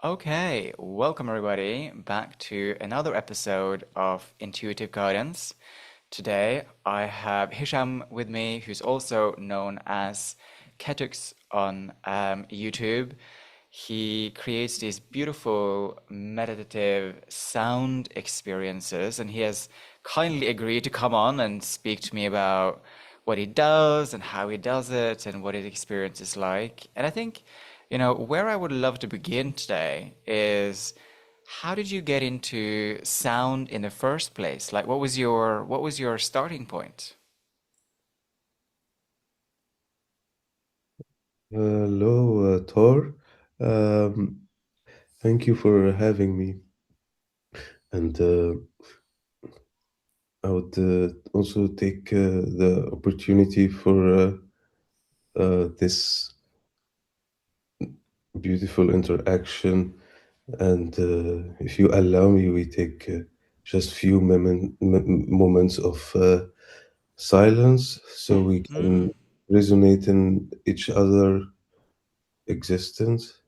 Okay, welcome everybody back to another episode of Intuitive Guidance. Today I have Hisham with me, who's also known as Ketuxx on YouTube. He creates these beautiful meditative sound experiences, and he has kindly agreed to come on and speak to me about what he does and how he does it and what his experience is like. And I think, where I would love to begin today is how did you get into sound in the first place? Like what was your starting point? Hello, Thor. Um, Thank you for having me. And I would also take the opportunity for this beautiful interaction. And if you allow me, we take just few moments of silence so we can Mm, resonate in each other existence.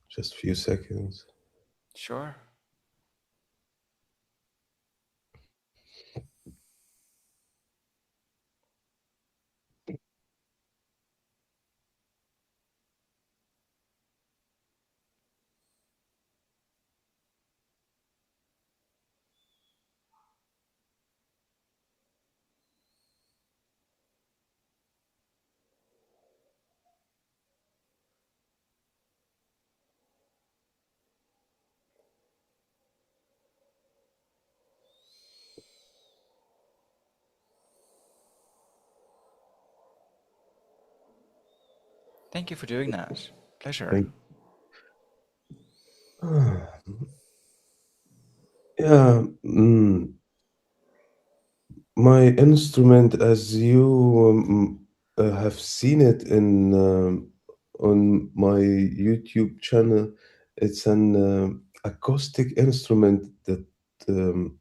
Just few seconds. sure. Thank you for doing that. Pleasure. Thank. Yeah, my instrument, as you have seen it in on my YouTube channel, it's an acoustic instrument that um,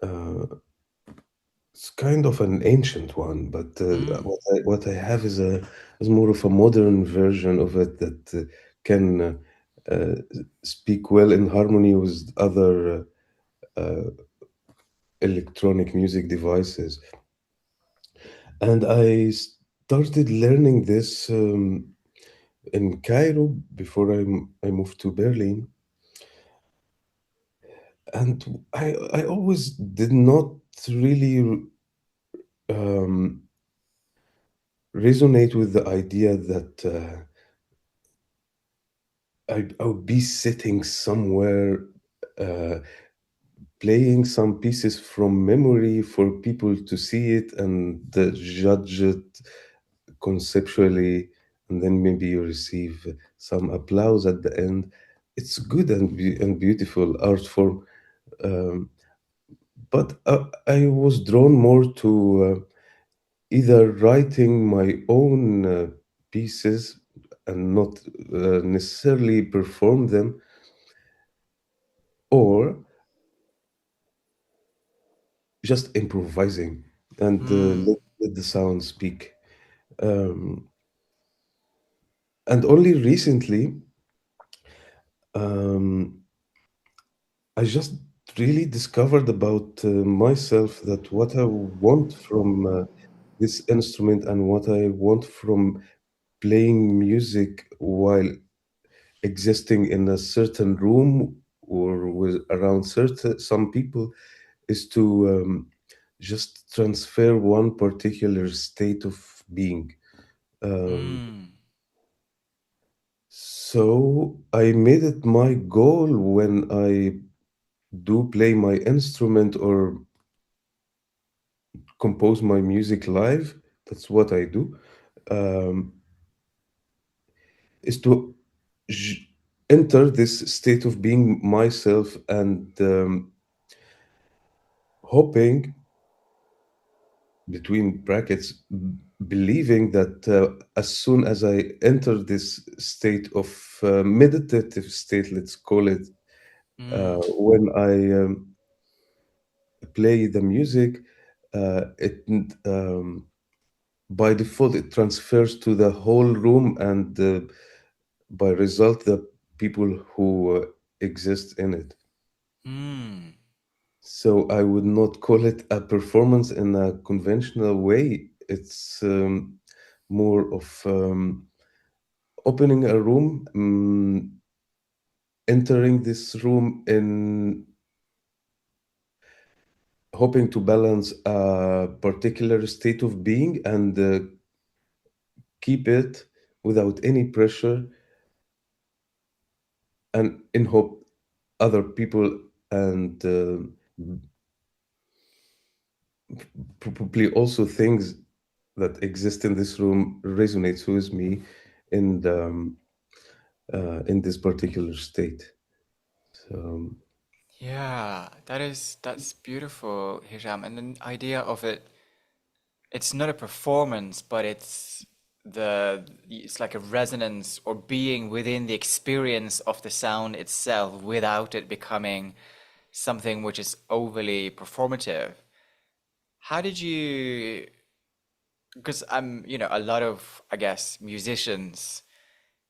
uh, it's kind of an ancient one, but Mm, what I have is more of a modern version of it that can speak well in harmony with other electronic music devices. And I started learning this in Cairo before I moved to Berlin. And I always did not really um, resonate with the idea that I would be sitting somewhere uh, playing some pieces from memory for people to see it and judge it conceptually, and then maybe you receive some applause at the end. It's good and beautiful art form, um, but I was drawn more to either writing my own pieces and not necessarily perform them, or just improvising and mm, let the sound speak. Um, and only recently, um, I just really discovered about myself that what I want from this instrument and what I want from playing music while existing in a certain room or with around certain some people is to just transfer one particular state of being. Um, mm, so I made it my goal when I do play my instrument or compose my music live. That's what I do. Um, is to j- enter this state of being myself and hoping, between brackets, believing that as soon as I enter this state of meditative state, let's call it, mm, when I play the music, it by default it transfers to the whole room, and by result the people who exist in it. Mm. So I would not call it a performance in a conventional way. It's more of opening a room, entering this room in hoping to balance a particular state of being and keep it without any pressure, and in hope other people and probably also things that exist in this room resonates with me in in this particular state. So Yeah, that's beautiful, Hisham. And the idea of it, it's not a performance, but it's like a resonance or being within the experience of the sound itself without it becoming something which is overly performative. How did you, because a lot of, I guess, musicians,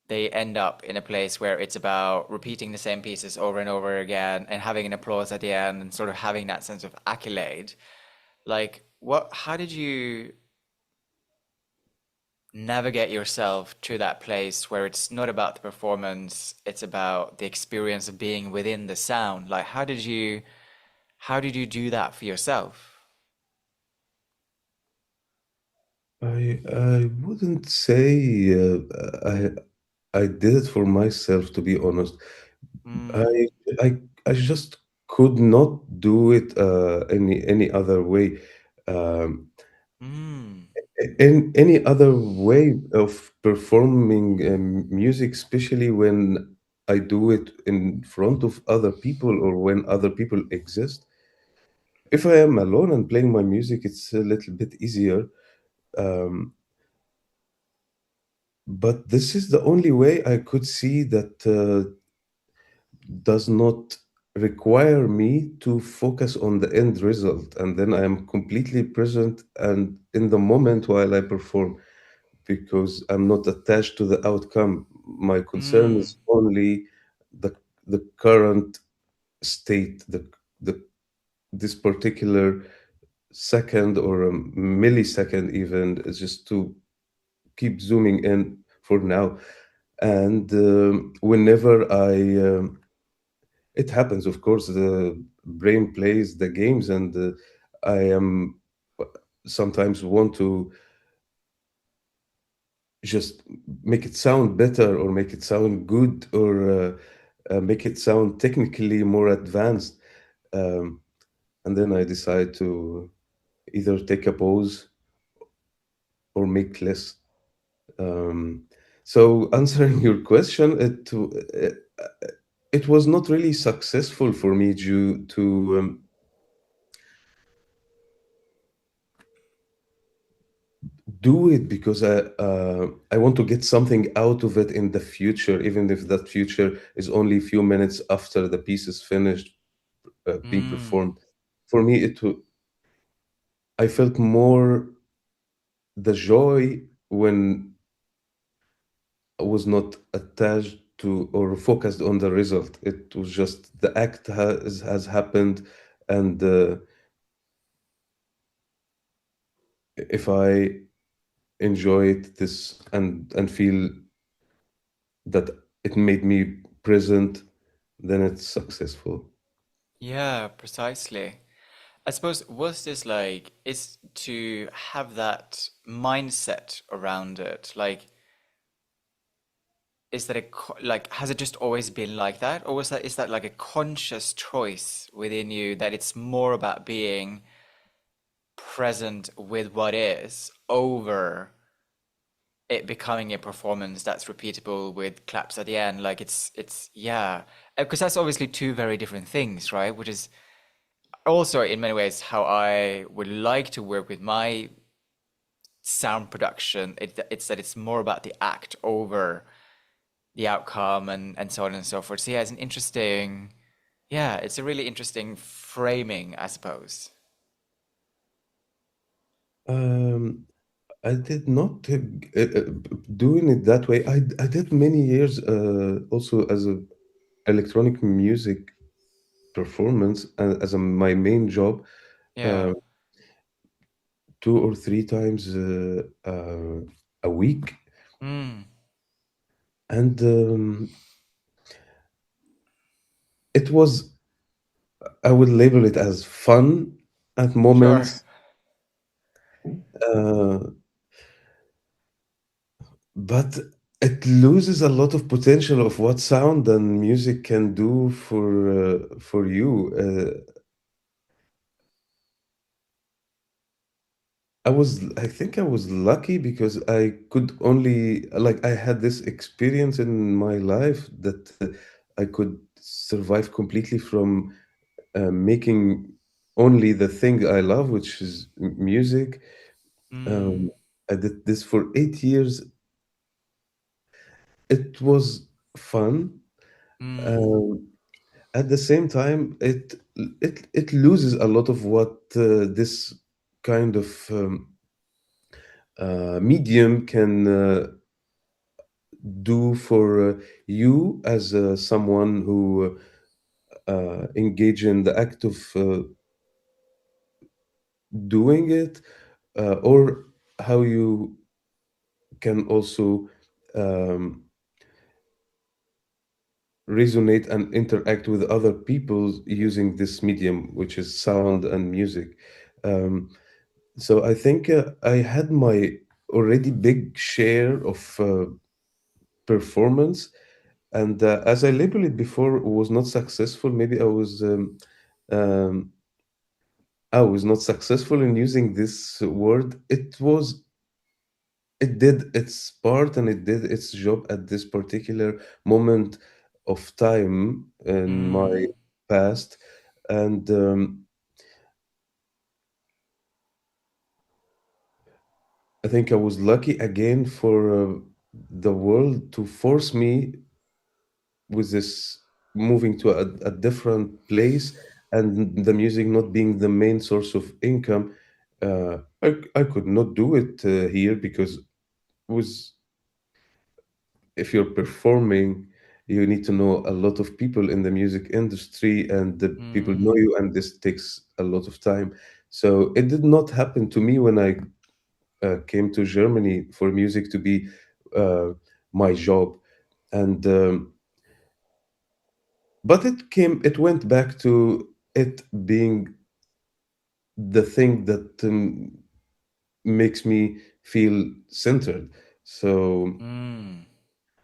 they end up in a place where it's about repeating the same pieces over and over again and having an applause at the end and sort of having that sense of accolade. Like, how did you navigate yourself to that place where it's not about the performance, it's about the experience of being within the sound? Like, how did you do that for yourself? I wouldn't say I did it for myself, to be honest. Mm, I I just could not do it any other way. Um, mm, in any other way of performing music, especially when I do it in front of other people or when other people exist. If I am alone and playing my music, it's a little bit easier. Um, but this is the only way I could see that does not require me to focus on the end result, and then I am completely present and in the moment while I perform, because I'm not attached to the outcome. My concern mm. is only the current state, the this particular second or a millisecond even, is just to keep zooming in for now. And whenever it happens, of course, the brain plays the games, and I am sometimes want to just make it sound better or make it sound good or make it sound technically more advanced. Um, and then I decide to either take a pause or make less. Um, so answering your question, it was not really successful for me due to do it because I want to get something out of it in the future, even if that future is only a few minutes after the piece is finished being Mm. performed. For me, I felt more the joy when I was not attached to or focused on the result. It was just the act has happened, and if I enjoy it this and feel that it made me present, then it's successful. Yeah, precisely. I suppose was this like is to have that mindset around it? Like, is that like has it just always been like that, or is that like a conscious choice within you that it's more about being present with what is over it becoming a performance that's repeatable with claps at the end? Like it's yeah, because that's obviously two very different things, right? Which is also in many ways how I would like to work with my sound production. It's that it's more about the act over the outcome and so on and so forth. So yeah, it's a really interesting framing, I suppose. Um, I did not doing it that way. I did many years also as a electronic music performance as my main job, Yeah. uh, 2 or 3 times a week, Mm. and it was, I would label it as fun at Sure. moments, uh, but it loses a lot of potential of what sound and music can do for you. I think I was lucky because I could only, like, I had this experience in my life that I could survive completely from making only the thing I love, which is music. Mm. Um, I did this for 8 years. It was fun. Mm. Um, at the same time, it loses a lot of what this kind of medium can do for you as someone who engage in the act of doing it, or how you can also um, resonate and interact with other people using this medium, which is sound and music. Um, so I think I had my already big share of performance, and as I labeled it before, was not successful. Maybe um, I was not successful in using this word. It did its part and it did its job at this particular moment of time in my Mm. past. And I think I was lucky again for the world to force me with this moving to a different place and the music not being the main source of income. I could not do it here because was if you're performing, you need to know a lot of people in the music industry, and the people know Mm. you, and this takes a lot of time. So it did not happen to me when I came to Germany for music to be uh, my job, and but it went back to it being the thing that makes me feel centered. So Mm.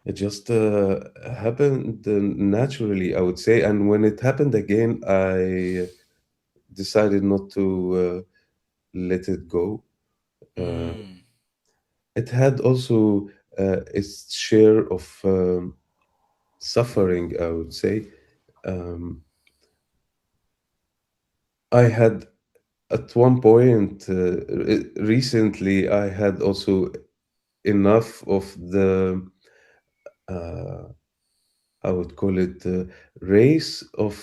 it just happened naturally, I would say. And when it happened again, I decided not to let it go. Uh, Mm. it had also its share of suffering, I would say. Um, I had at one point recently, I had also enough of the uh, I would call it race of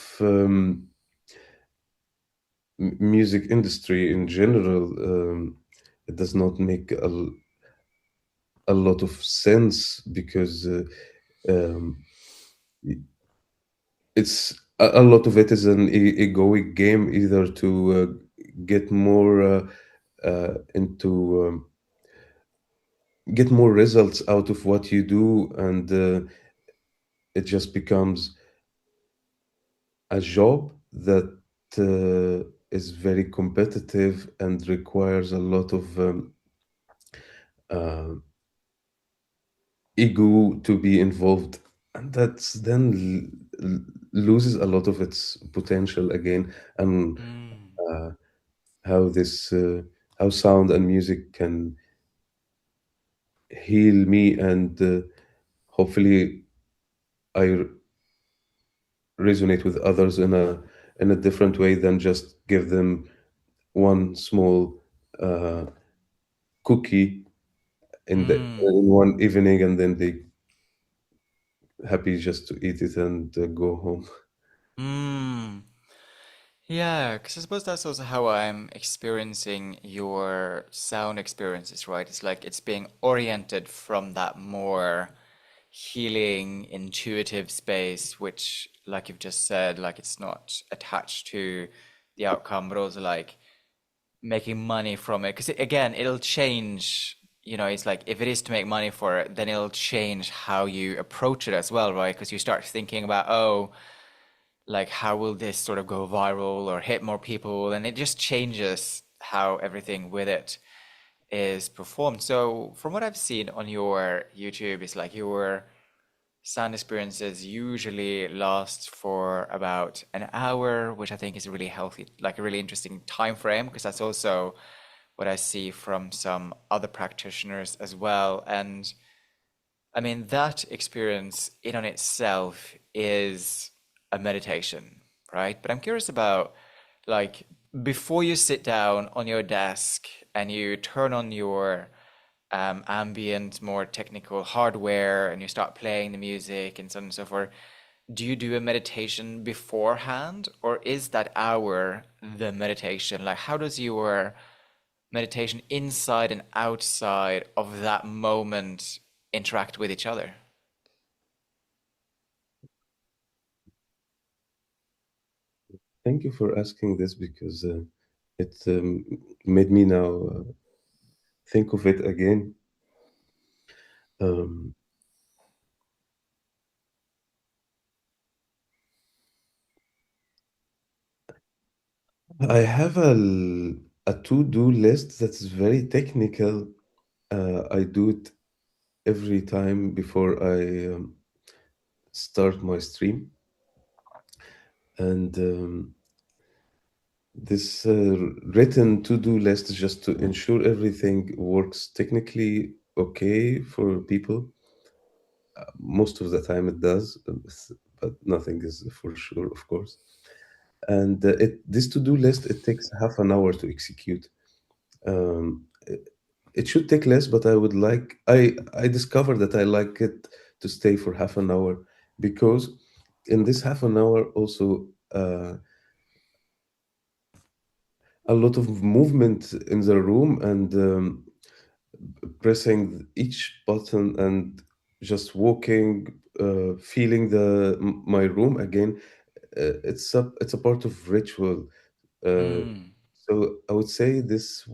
music industry in general. It does not make a lot of sense because um, i- it's a lot of it is an egoic game, either to get more into get more results out of what you do, and it just becomes a job that is very competitive and requires a lot of uh, ego to be involved, and that's then loses a lot of its potential again, and Mm. uh, how this how sound and music can heal me, and hopefully I resonate with others in a different way than just give them one small uh, cookie Mm. in one evening, and then they happy just to eat it and go home. Mm. Yeah, because I suppose that's also how I'm experiencing your sound experiences, right? It's like it's being oriented from that more healing, intuitive space, which, like you've just said, like it's not attached to the outcome, but also like making money from it. Because again, it'll change, it's like if it is to make money for it, then it'll change how you approach it as well, right? Because you start thinking about, oh, like how will this sort of go viral or hit more people? And it just changes how everything with it is performed. So from what I've seen on your YouTube, it's like your sound experiences usually last for about an hour, which I think is a really healthy, like a really interesting time frame, because that's also what I see from some other practitioners as well. And I mean, that experience in on itself is a meditation, right? But I'm curious about like before you sit down on your desk and you turn on your ambient, more technical hardware and you start playing the music and so on and so forth, do you do a meditation beforehand or is that hour the meditation? Like, how does your meditation inside and outside of that moment interact with each other? Thank you for asking this because it made me now think of it again. Um, I have a to-do list that's very technical. I do it every time before I start my stream. And this written to-do list is just to ensure everything works technically okay for people. Most of the time it does, but nothing is for sure, of course. And this to-do list, it takes half an hour to execute. It should take less, but I discovered that I like it to stay for half an hour because in this half an hour also a lot of movement in the room and pressing each button and just walking, feeling my room again. It's a part of ritual. Uh, Mm, so I would say this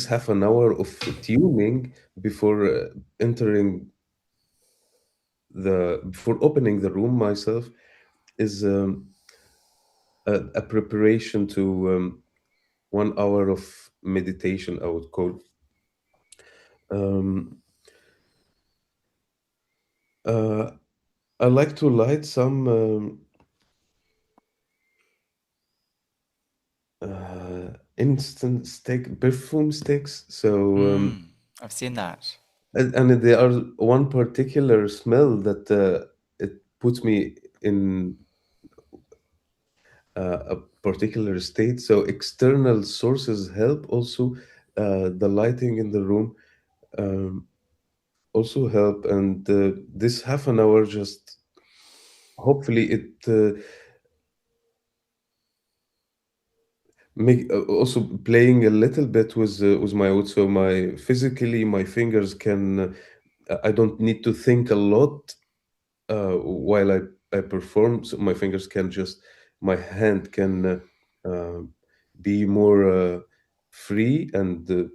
half an hour of tuning before entering the before opening the room myself is a preparation to 1 hour of meditation, I would call. Um, uh, I like to light some instant stick perfume sticks. So mm, I've seen that. and there are one particular smell that it puts me in a particular state. So external sources help also. The lighting in the room um, also help, and this half an hour just hopefully it make also playing a little bit with my wood, so my physically my fingers can I don't need to think a lot while I perform, so my fingers can just my hand can be more free and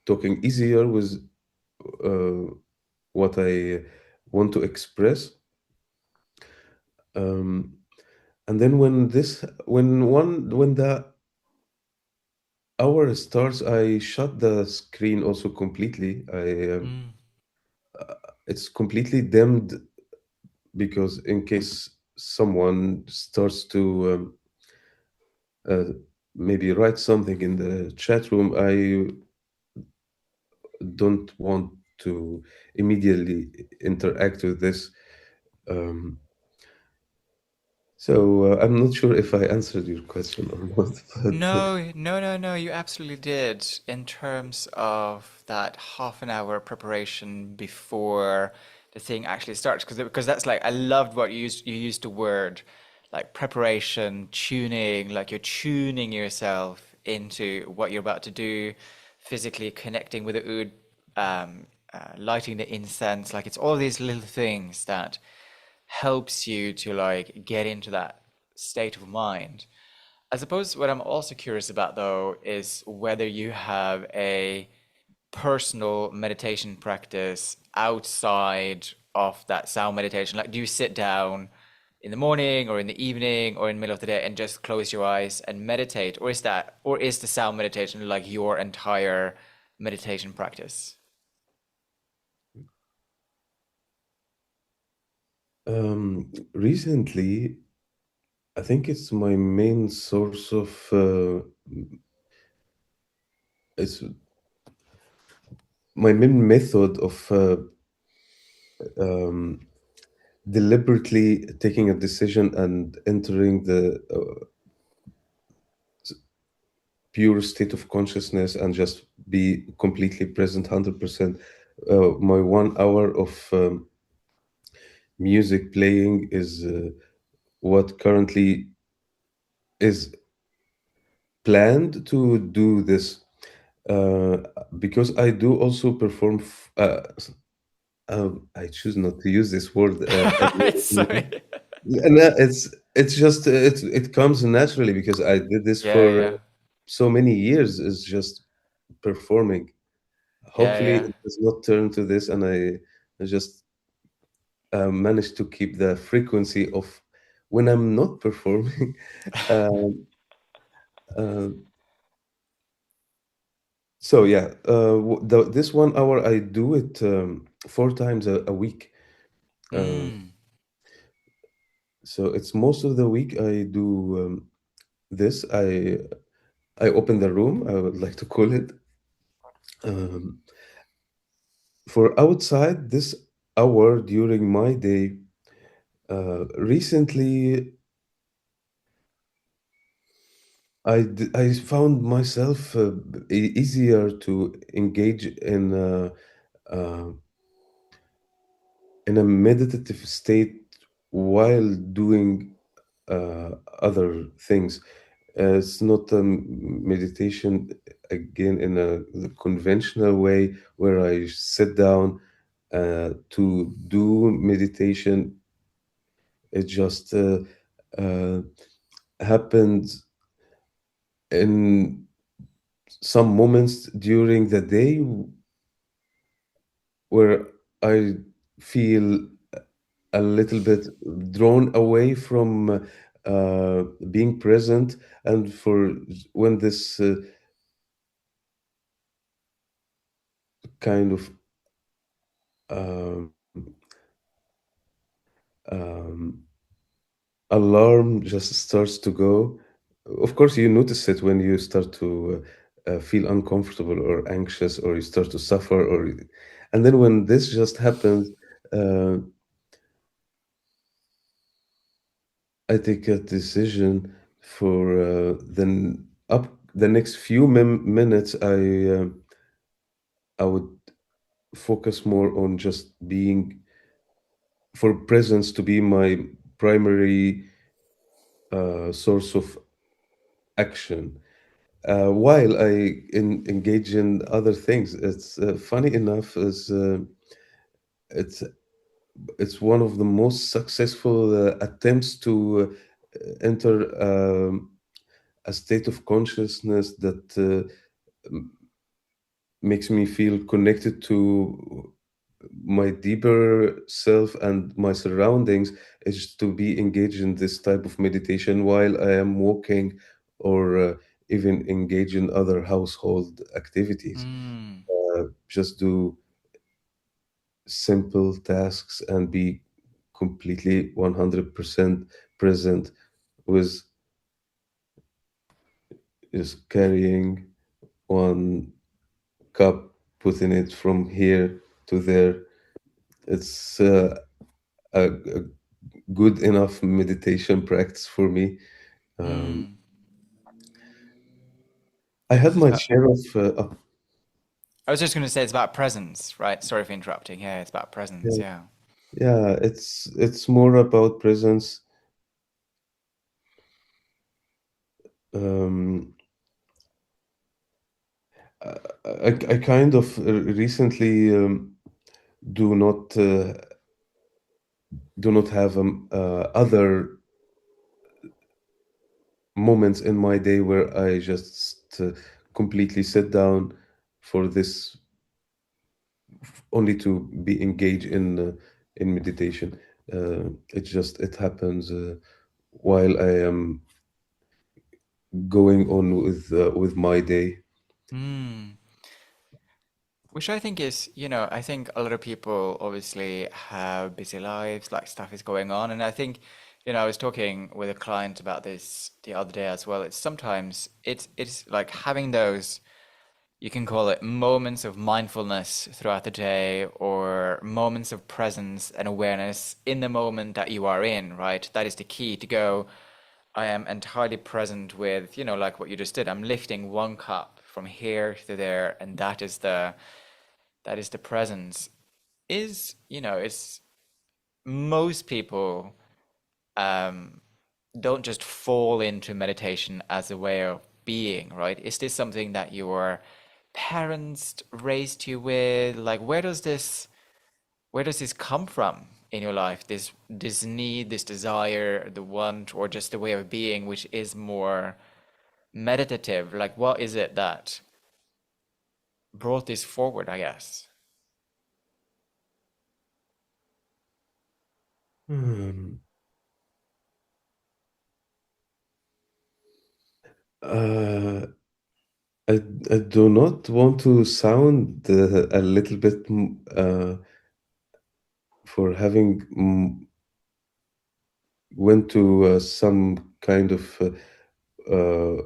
talking easier with uh, what I want to express. Um, and then when the hour starts, I shut the screen also completely. Mm, It's completely dimmed because in case someone starts to uh, maybe write something in the chat room, I don't want to immediately interact with this. Um, so I'm not sure if I answered your question or not, but no, no, no, no, you absolutely did in terms of that half an hour preparation before the thing actually starts. Because that's like, I loved what you used the word like preparation, tuning, like you're tuning yourself into what you're about to do, physically connecting with the oud, lighting the incense. Like it's all these little things that helps you to like get into that state of mind. I suppose what I'm also curious about though is whether you have a personal meditation practice outside of that sound meditation? Like, do you sit down in the morning or in the evening or in the middle of the day and just close your eyes and meditate? Or is the sound meditation like your entire meditation practice? Recently, I think it's my main source of it's my main method of um, deliberately taking a decision and entering the pure state of consciousness and just be completely present 100%. My 1 hour of music playing is what currently is planned to do this, uh, because I do also perform. I choose not to use this word. Sorry. No, it's just it comes naturally because I did this Yeah, for yeah. so many years. Is just performing. Yeah, Hopefully, yeah. it does not turn to this, and I just managed to keep the frequency of when I'm not performing. Um, uh, so yeah, this 1 hour I do it 4 times a week. Uh, Mm. so it's most of the week I do this. I open the room. I would like to call it. Um, for outside this hour during my day, recently I found myself easier to engage uh, in a meditative state while doing other things. It's not meditation again in the conventional way where I sit down to do meditation. It just uh, happened in some moments during the day where I feel a little bit drawn away from being present, and for when this kind of um, um, alarm just starts to go. Of course, you notice it when you start to feel uncomfortable or anxious, or you start to suffer, and then when this just happens, uh, I take a decision for the next few minutes. I would focus more on just being for presence to be my primary source of action. While engage in other things, it's funny enough is it's it's one of the most successful attempts to enter a state of consciousness that makes me feel connected to my deeper self and my surroundings, is to be engaged in this type of meditation while I am walking, or even engage in other household activities. Mm. Just do simple tasks and be completely 100% present with just carrying one cup, putting it from here to there. It's a good enough meditation practice for me. Um, Mm. I had my Uh, share of I was just going to say it's about presence, right? Sorry for interrupting. Yeah, it's about presence. yeah, Yeah. yeah, it's more about presence. Um, I kind of recently do not have other moments in my day where I just completely sit down for this only to be engaged in meditation. It happens while I am going on with my day. Hmm. Which I think is, I think a lot of people obviously have busy lives, like stuff is going on. And I think, I was talking with a client about this the other day as well. It's sometimes it's like having those, you can call it moments of mindfulness throughout the day or moments of presence and awareness in the moment that you are in, right? That is the key to go. I am entirely present with, like what you just did. I'm lifting one cup from here to there, and that is the presence. It's most people um, don't just fall into meditation as a way of being, right? Is this something that your parents raised you with? Like, where does this come from in your life? This need, this desire, the want, or just the way of being, which is more meditative? Like, what is it that brought this forward, I guess? Hmm. Uh, I, I do not want to sound a little bit for having went to some kind of uh,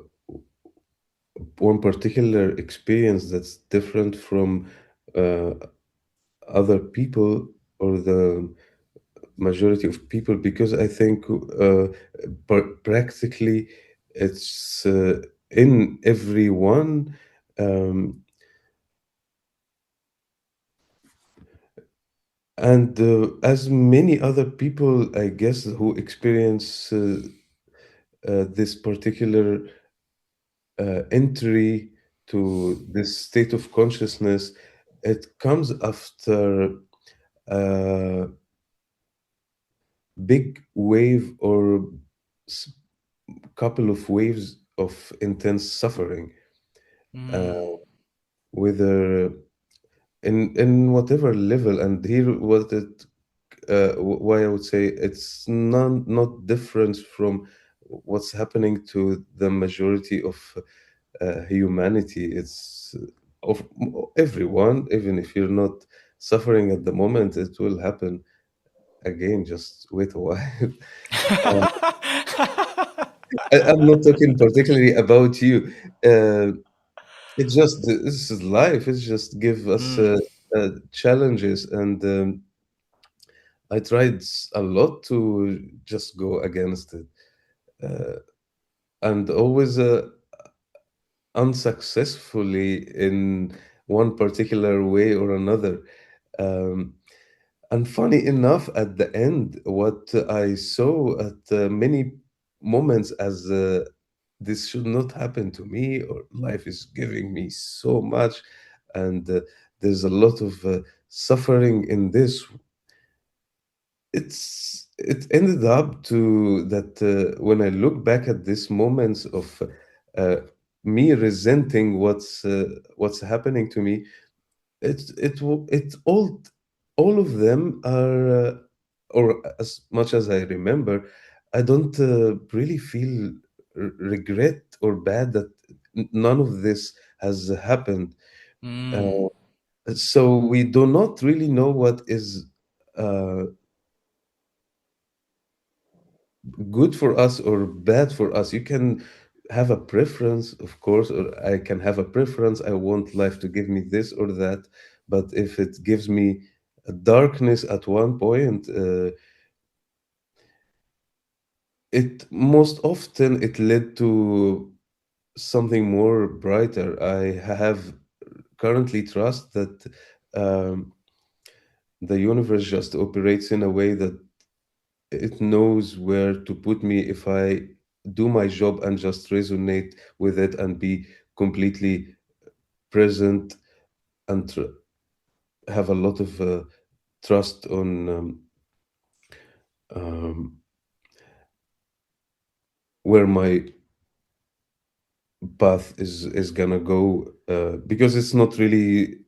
one particular experience that's different from uh, other people or the majority of people, because I think practically it's in everyone. Um, and as many other people, I guess, who experience this particular entry to this state of consciousness, it comes after a big wave or s- couple of waves of intense suffering, Hmm. whether in whatever level. And here, what it why I would say it's not different from what's happening to the majority of humanity. It's of everyone. Even if you're not suffering at the moment, it will happen again. Just wait a while. I'm not talking particularly about you. Uh, it's just this is life. It's just give us Hmm. challenges, and I tried a lot to just go against it, uh, and always unsuccessfully in one particular way or another. Um, and funny enough, at the end, what I saw at many moments as this should not happen to me, or life is giving me so much, and there's a lot of suffering in this. It ended up to that when I look back at these moments of uh, me resenting what's happening to me, it all of them are, or as much as I remember, I don't really feel regret or bad that none of this has happened. Hmm. Uh, so we do not really know what is uh, good for us or bad for us. You can have a preference, of course, or I can have a preference. I want life to give me this or that. But if it gives me a darkness at one point, it most often it led to something more brighter. I have currently trust that um, the universe just operates in a way that it knows where to put me if I do my job and just resonate with it and be completely present and have a lot of trust on um, where my path is gonna go, because it's not really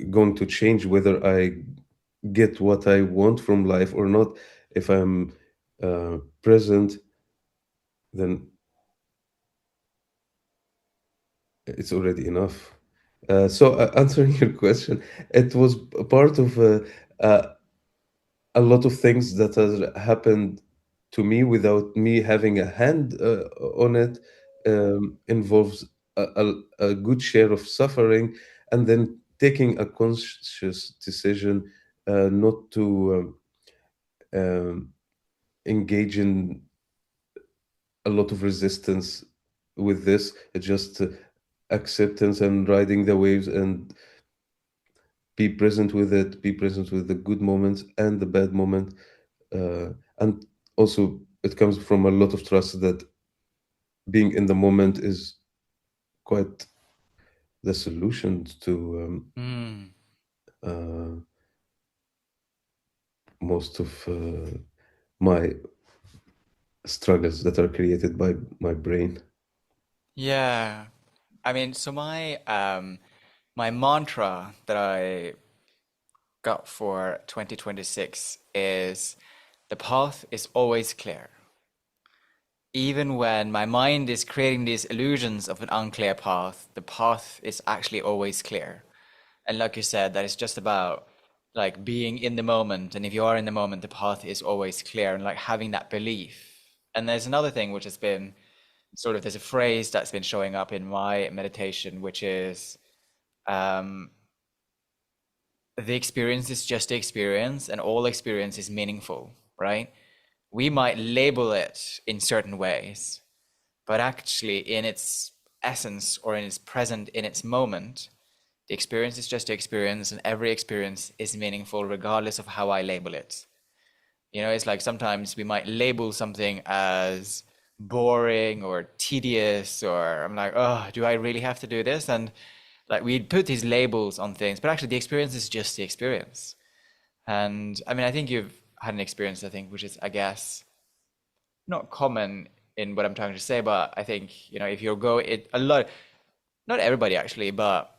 going to change whether I get what I want from life or not. If I'm present, then it's already enough. So answering your question, it was a part of uh, a lot of things that has happened to me without me having a hand on it, involves a good share of suffering, and then taking a conscious decision not to um, engage in a lot of resistance with this. It's just acceptance and riding the waves and be present with it, be present with the good moments and the bad moment. And also, it comes from a lot of trust that being in the moment is quite the solution to Mm. uh, most of my struggles that are created by my brain. Yeah. I mean, so my mantra that I got for 2026 is the path is always clear. Even when my mind is creating these illusions of an unclear path, the path is actually always clear. And like you said, that is just about like being in the moment. And if you are in the moment, the path is always clear and like having that belief. And there's another thing which has been sort of, there's a phrase that's been showing up in my meditation, which is um, the experience is just the experience and all experience is meaningful, right? We might label it in certain ways, but actually in its essence or in its present in its moment, the experience is just the experience and every experience is meaningful regardless of how I label it. You know, it's like sometimes we might label something as boring or tedious, or I'm like, oh, do I really have to do this? And like we put these labels on things, but actually the experience is just the experience. And I mean, I think you've had an experience, I think, which is, I guess, not common in what I'm trying to say, but I think, you know, if you go it a lot, not everybody actually, but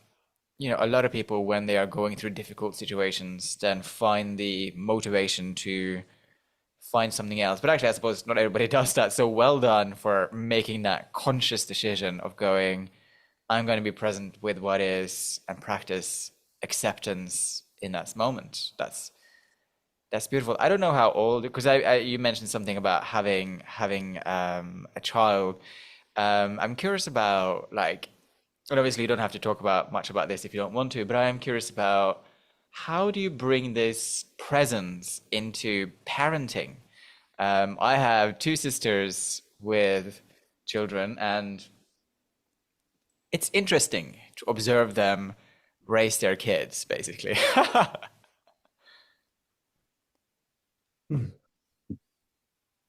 you know, a lot of people when they are going through difficult situations, then find the motivation to find something else. But actually, I suppose not everybody does that. So well done for making that conscious decision of going, I'm going to be present with what is and practice acceptance in that moment. That's beautiful. I don't know how old, because you mentioned something about having a child. I'm curious about like, and obviously you don't have to talk about much about this if you don't want to, but I am curious about how do you bring this presence into parenting? I have two sisters with children, and it's interesting to observe them raise their kids, basically.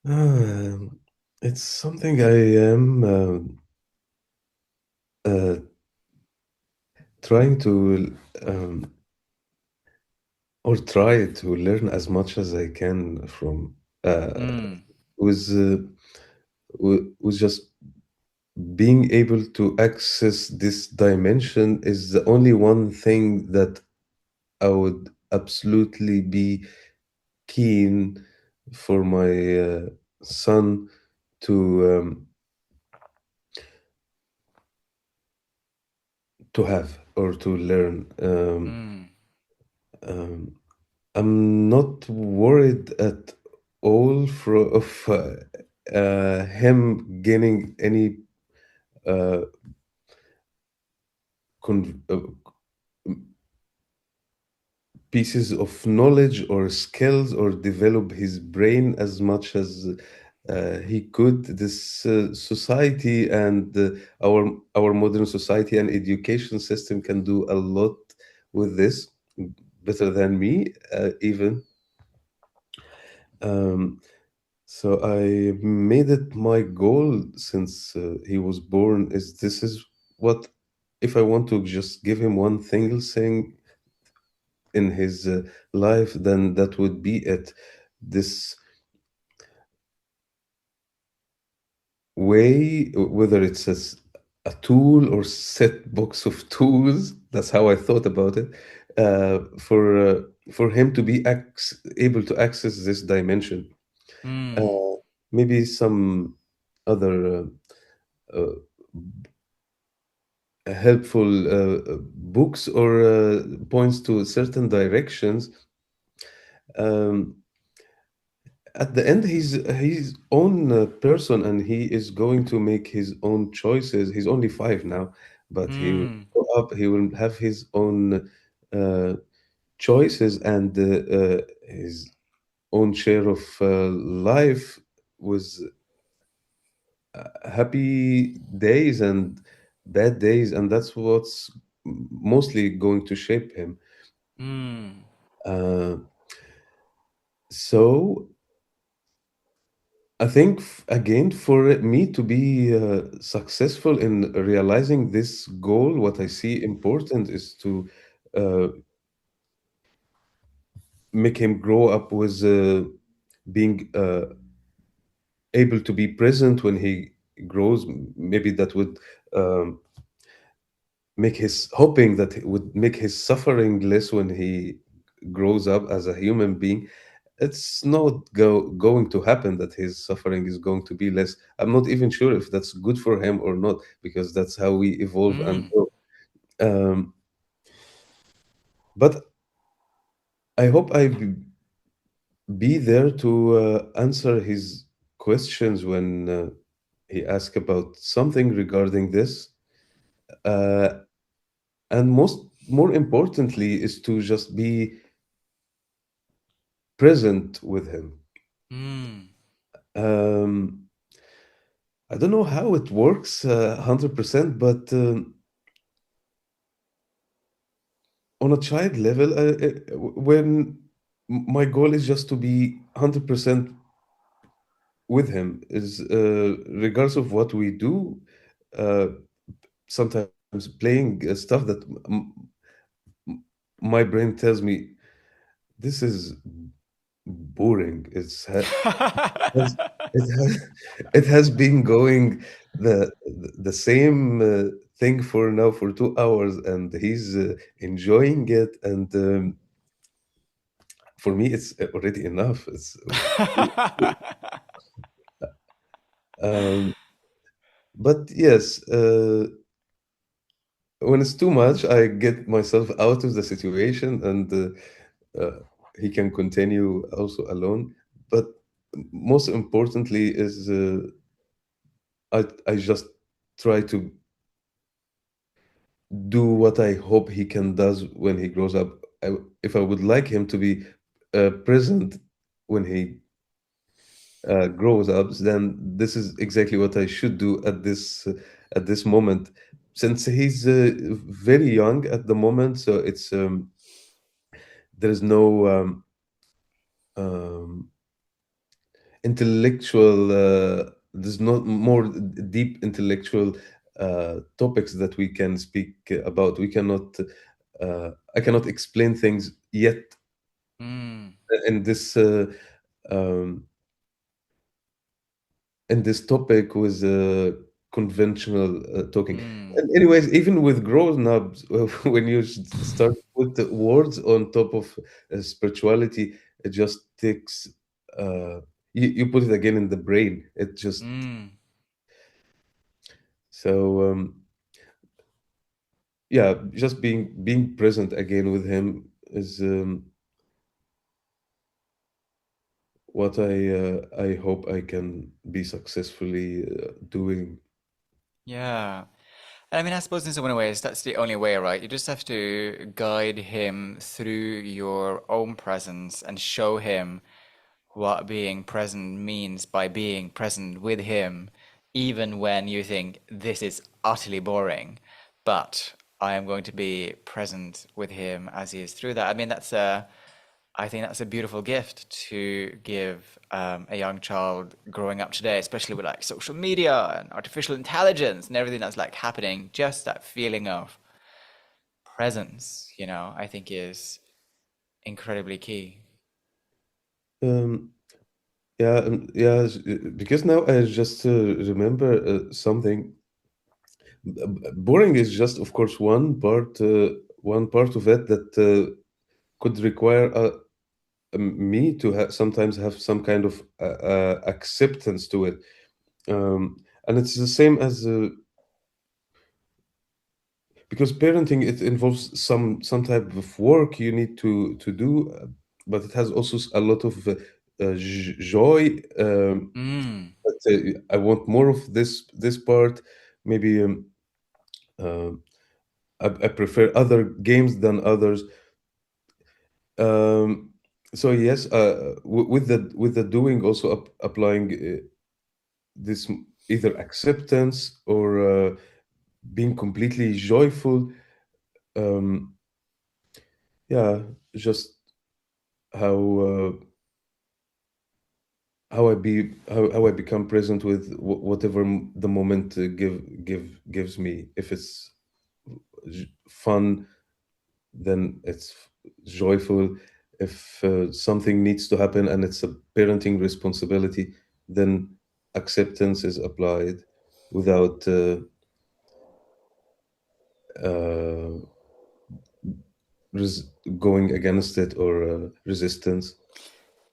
Hmm. It's something I am uh, trying to or try to learn as much as I can from, uh, Mm, with with just being able to access this dimension is the only one thing that I would absolutely be keen for my son to have or to learn. mm, Um, I'm not worried at all of him gaining any uh, con pieces of knowledge or skills or develop his brain as much as he could. This society and our modern society and education system can do a lot with this, better than me even. Um, So I made it my goal since he was born is this is what if I want to just give him one single thing in his life, then that would be it. This way, whether it's a tool or set box of tools, that's how I thought about it, for him to be able to access this dimension. Mm. Uh, Maybe some other uh, helpful books or points to certain directions. Um, at the end, he's his own person, and he is going to make his own choices. He's only 5 now, but he will Mm. grow up. He will have his own choices and his own share of life with happy days and bad days, and that's what's mostly going to shape him. Mm. Uh, so I think again, for me to be successful in realizing this goal, what I see important is to uh, make him grow up with being able to be present when he grows. Maybe that would um, make his hoping that it would make his suffering less when he grows up as a human being. It's not going to happen that his suffering is going to be less. I'm not even sure if that's good for him or not, because that's how we evolve and Mm. grow. Um, but I hope be there to answer his questions when he asks about something regarding this. Uh, and more importantly is to just be present with him. Mm. Um, I don't know how it works 100%, but on a child level, when my goal is just to be 100% with him, is regardless of what we do, uh, sometimes playing stuff that my brain tells me this is boring. Has it has it has been going the same thing for now for 2 hours, and he's enjoying it. And for me, it's already enough. It's um, but yes, when it's too much, I get myself out of the situation, and he can continue also alone. But most importantly is I just try to do what I hope he can does when he grows up. If I would like him to be present when he grows up, then this is exactly what I should do at this moment. Since he's very young at the moment, so it's there's no um, intellectual. There's not more deep intellectual topics that we can speak about. We cannot. I cannot explain things yet Mm. in um, this topic with conventional talking. Mm. And anyways, even with grown ups, when you start to put the words on top of spirituality, it just takes. You put it again in the brain. It just Mm. so yeah, just being present again with him is what I hope I can be successfully doing. Yeah. And I mean, I suppose in so many ways, that's the only way, right? You just have to guide him through your own presence and show him what being present means by being present with him, even when you think this is utterly boring. But I am going to be present with him as he is through that. I mean, that's a I think that's a beautiful gift to give a young child growing up today, especially with like social media and artificial intelligence and everything that's like happening. Just that feeling of presence, I think is incredibly key. Um, yeah, yeah, because now I just remember something. Boring is just, of course, one part of it that could require me to sometimes have some kind of acceptance to it. And it's the same as because parenting, it involves some type of work you need to do, but it has also a lot of joy. Mm. But, I want more of this part. Maybe uh, I prefer other games than others. Um, so yes, with the doing, also applying this either acceptance or being completely joyful. Um, yeah, just how how I become present with whatever the moment gives me. If it's fun, then it's joyful. If something needs to happen and it's a parenting responsibility, then acceptance is applied without uh, going against it or resistance.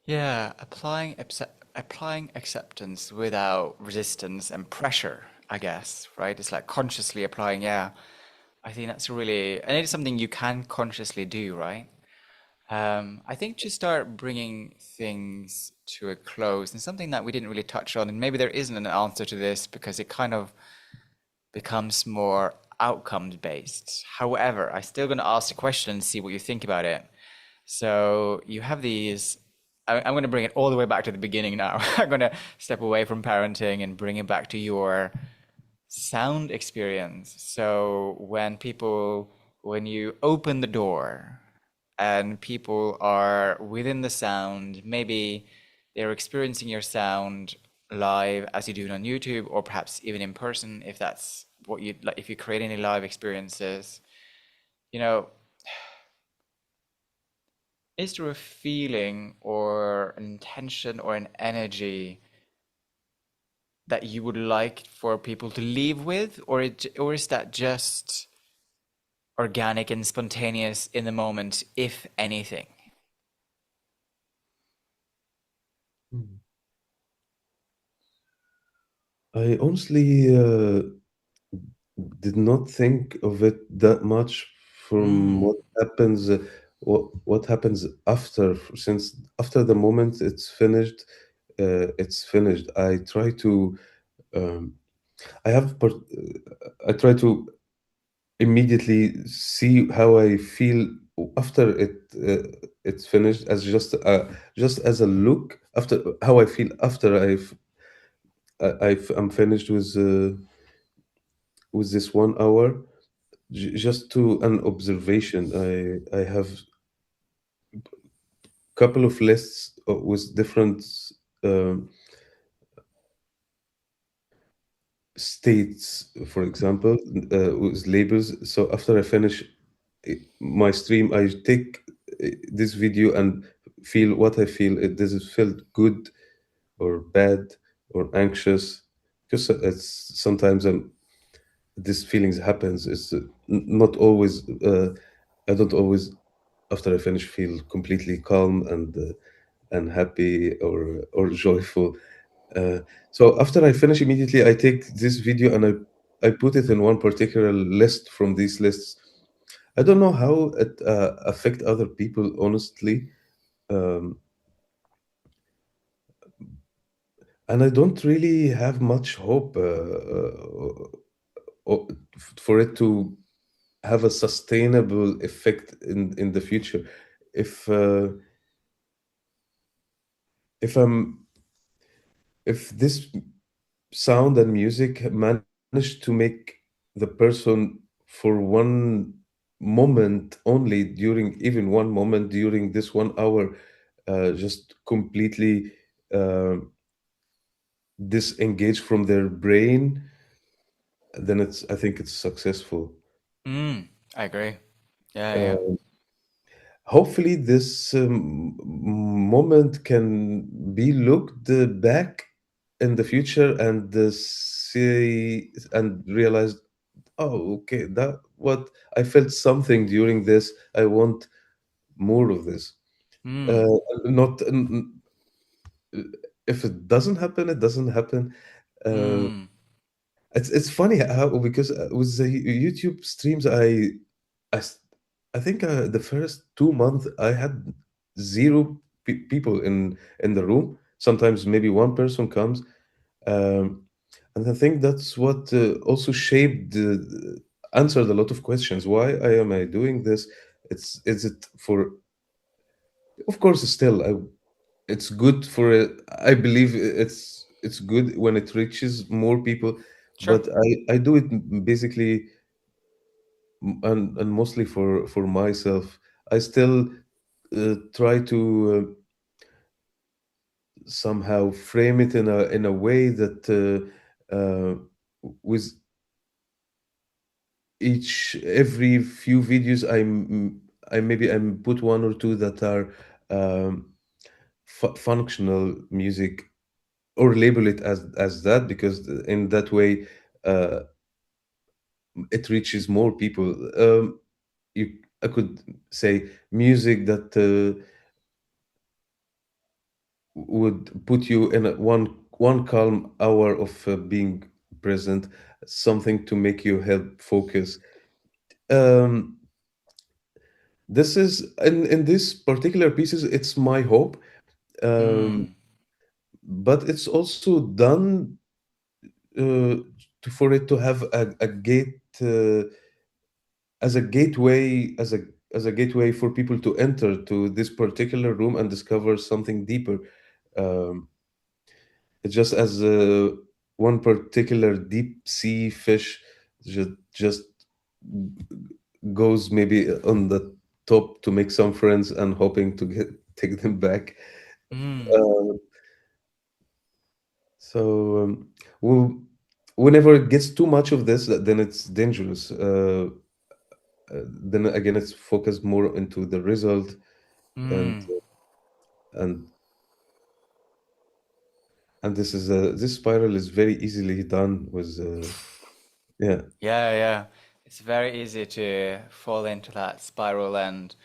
Yeah, applying acceptance without resistance and pressure, I guess, right? It's like consciously applying, yeah. I think that's really, and it's something you can consciously do, right? I think to start bringing things to a close, and something that we didn't really touch on, and maybe there isn't an answer to this because it kind of becomes more outcomes based. However, I'm still going to ask the question and see what you think about it. So you have these. I'm going to bring it all the way back to the beginning now. I'm going to step away from parenting and bring it back to your sound experience. So when you open the door and people are within the sound, maybe they're experiencing your sound live as you do it on YouTube, or perhaps even in person, if that's what you like, if you create any live experiences, you know, is there a feeling or an intention or an energy that you would like for people to leave with, or is that just organic and spontaneous in the moment, if anything? Hmm. I honestly did not think of it that much from Mm. what happens after, since after the moment it's finished. Try to um, I have part, I try to immediately see how I feel after it's finished, as just as a look after how I feel after I'm finished with this 1 hour. Just to an observation, I have couple of lists with different um states, for example, with labels. So after I finish my stream, I take this video and feel what I feel. Does it feel good or bad or anxious? Because it's sometimes this feelings happens. It's not always. I don't always, after I finish, feel completely calm and happy or joyful. Uh, so after I finish immediately, I take this video and I put it in one particular list from these lists. I don't know how it affect other people, honestly, um, and I don't really have much hope for it to have a sustainable effect in the future. If if I'm if this sound and music managed to make the person for 1 moment only during even one moment during this 1 hour, just completely uh, disengage from their brain, then it's I think it's successful. Mm, I agree. Yeah, yeah. Uh, Hopefully, this moment can be looked back in the future and see and realize, oh, okay, that what I felt something during this. I want more of this. Uh, Mm, not if it doesn't happen, it doesn't happen. Uh, mm. it's funny how because with the YouTube streams, I, s- I think the first 2 months I had zero people in the room. Sometimes maybe one person comes, um, and I think that's what also shaped, answered a lot of questions. Why am I doing this? It's is it for? Of course, still, it's good for I believe it's good when it reaches more people, Sure. but I do it basically and mostly for myself. I still try to somehow frame it in a way that with each every few videos I maybe I put one or two that are um, functional music, or label it as that, because in that way uh, it reaches more people. You I could say music that would put you in one calm hour of being present, something to make you help focus. Um, this is in this particular pieces. It's my hope, um, Mm, but it's also done for it to have a gate. As a gateway as a gateway for people to enter to this particular room and discover something deeper. um, it's just as one particular deep sea fish just goes maybe on the top to make some friends and hoping to get take them back. mm. uh, so whenever it gets too much of this, then it's dangerous. Then again, it's focused more into the result, and Mm. and and this spiral is very easily done with yeah. Yeah, yeah. It's very easy to fall into that spiral, and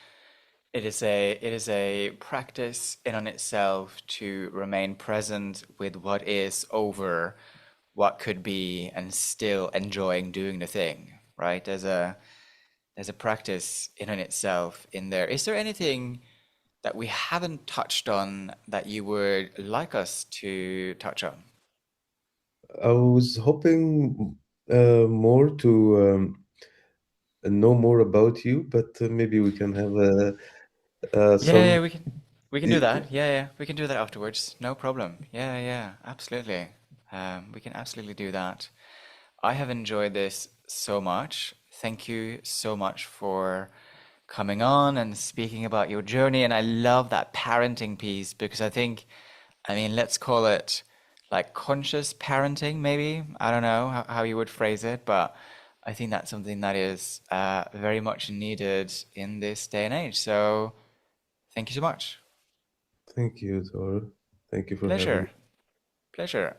it is a practice in on itself to remain present with what is over what could be and still enjoying doing the thing, right? There's a practice in on itself in there. Is there anything that we haven't touched on that you would like us to touch on? I was hoping more to know more about you, but maybe we can have Yeah, some. yeah, we can do that. Yeah, yeah, we can do that afterwards. No problem. Yeah, yeah, absolutely. We can absolutely do that. I have enjoyed this so much. Thank you so much for coming on and speaking about your journey. And I love that parenting piece because I mean, let's call it like conscious parenting, maybe. I don't know how you would phrase it, but I think that's something that is very much needed in this day and age. So thank you so much. Thank you, Tor. Thank you for having Pleasure. Pleasure.